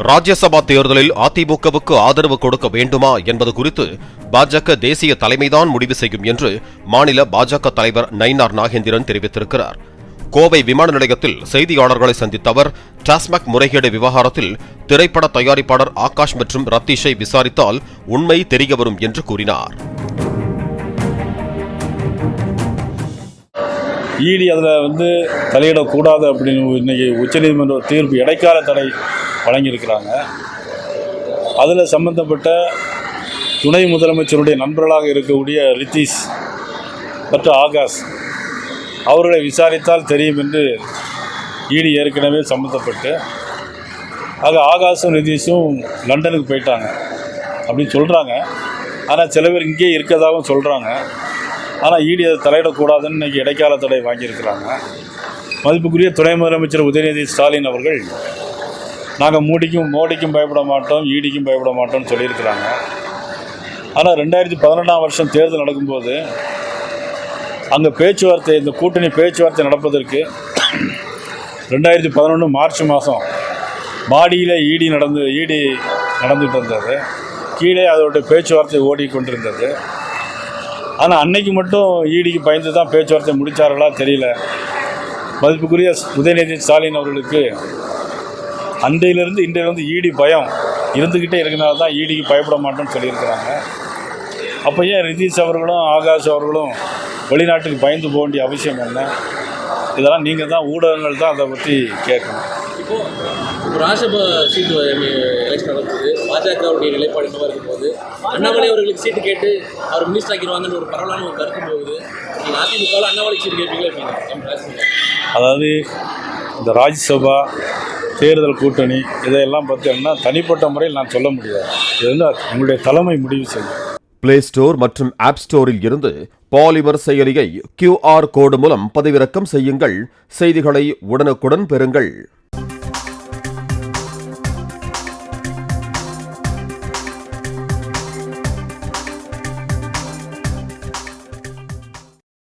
ராஜ்யசபா தேர்தலில் அதிமுகவுக்கு ஆதரவு கொடுக்க வேண்டுமா என்பது குறித்து பாஜக தேசிய தலைமைதான் முடிவு செய்யும் என்று மாநில பாஜக தலைவர் நயினார் நாகேந்திரன் தெரிவித்திருக்கிறார். கோவை விமான நிலையத்தில் செய்தியாளர்களை சந்தித்த அவர், டாஸ்மாக் முறைகேடு விவகாரத்தில் திரைப்பட தயாரிப்பாளர் ஆகாஷ் மற்றும் ரத்தீஷை விசாரித்தால் உண்மை தெரியவரும் என்று கூறினார். இடி அதில் தலையிடக்கூடாது அப்படின்னு இன்னைக்கு உச்சநீதிமன்ற தீர்ப்பு இடைக்கால தடை வழங்கியிருக்கிறாங்க. அதில் சம்பந்தப்பட்ட துணை முதலமைச்சருடைய நண்பர்களாக இருக்கக்கூடிய ரித்தீஷ் மற்றும் ஆகாஷ் அவர்களை விசாரித்தால் தெரியும் என்று இடி ஏற்கனவே சம்மந்தப்பட்டு ஆகாஷும் ரித்தீஷும் லண்டனுக்கு போயிட்டாங்க அப்படின்னு சொல்கிறாங்க. ஆனால் சில பேர் இங்கேயே இருக்கிறதாகவும் சொல்கிறாங்க. ஆனால் இடி அதை தலையிடக்கூடாதுன்னு இன்றைக்கி இடைக்கால தடை வாங்கியிருக்கிறாங்க. மதிப்புக்குரிய துணை முதலமைச்சர் உதயநிதி ஸ்டாலின் அவர்கள் நாங்கள் மோடிக்கும் பயப்பட மாட்டோம், ஈடிக்கும் பயப்பட மாட்டோம்னு சொல்லியிருக்கிறாங்க. ஆனால் 2012ஆம் வருஷம் தேர்தல் நடக்கும்போது அங்கே பேச்சுவார்த்தை, இந்த கூட்டணி பேச்சுவார்த்தை நடப்பதற்கு 2011 மார்ச் மாதம் மாடியில் ஈடி நடந்துகிட்டு இருந்தது, கீழே அதோடைய பேச்சுவார்த்தை ஓடிக்கொண்டிருந்தது. ஆனால் அன்னைக்கு மட்டும் ஈடிக்கு பயந்து தான் பேச்சுவார்த்தை முடித்தார்களா தெரியல. மதிப்புக்குரிய உதயநிதி ஸ்டாலின் அவர்களுக்கு அன்றையிலிருந்து இன்றையிலிருந்து ஈடி பயம் இருந்துக்கிட்டே இருக்கிறனால தான் ஈடிக்கு பயப்பட மாட்டோம்னு சொல்லியிருக்கிறாங்க. அப்போ ஏன் ரித்தீஷ் அவர்களும் ஆகாஷ் அவர்களும் வெளிநாட்டுக்கு பயந்து போக வேண்டிய அவசியம் என்ன? இதெல்லாம் நீங்கள் தான், ஊடகங்கள் தான் அதை பற்றி கேட்கணும். இப்போ ராஜ்யசபா சீட்டு எலெக்ஷன் நடக்குது, பாஜகவுடைய நிலைப்பாடு என்னவா இருக்கும் போது அண்ணாமலை அவர்களுக்கு சீட்டு கேட்டு அவர் மினிஸ்டர் ஆக்கிடுவாங்கன்னு ஒரு பரவலான ஒரு கருத்து போகுது. நீங்கள் அதிமுகவில் அண்ணாமலை சீட்டு கேட்பீங்களா? அதாவது இந்த ராஜ்யசபா தேர்தல் கூட்டணி இதையெல்லாம் பார்த்தீங்கன்னா தனிப்பட்ட முறையில் நான் சொல்ல முடியாது. இது உங்களுடைய தலைமை முடிவு செய்யும். பிளே ஸ்டோர் மற்றும் ஆப் ஸ்டோரில் இருந்து பாலிமர் செயலியை QR கோடு மூலம் பதிவிறக்கம் செய்யுங்கள். செய்திகளை உடனுக்குடன் பெறுங்கள்.